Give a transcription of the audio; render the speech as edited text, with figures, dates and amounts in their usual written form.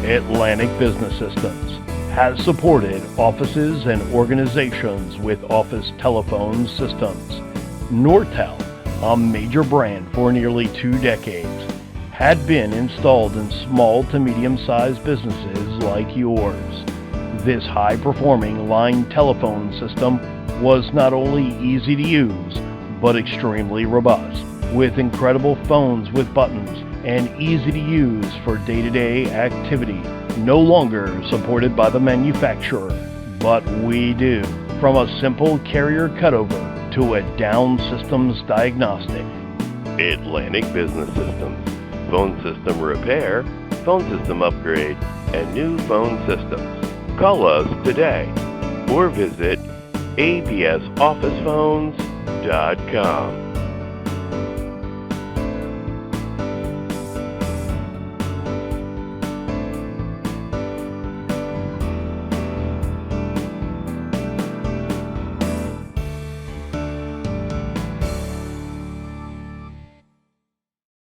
Atlantic Business Systems has supported offices and organizations with office telephone systems. Nortel, a major brand for nearly 2 decades, had been installed in small to medium-sized businesses like yours. This high-performing line telephone system was not only easy to use, but extremely robust, with incredible phones with buttons and easy to use for day-to-day activity. No longer supported by the manufacturer, but we do. From a simple carrier cutover to a down systems diagnostic. Atlantic Business Systems, phone system repair, phone system upgrade, and new phone systems. Call us today or visit absofficephones.com.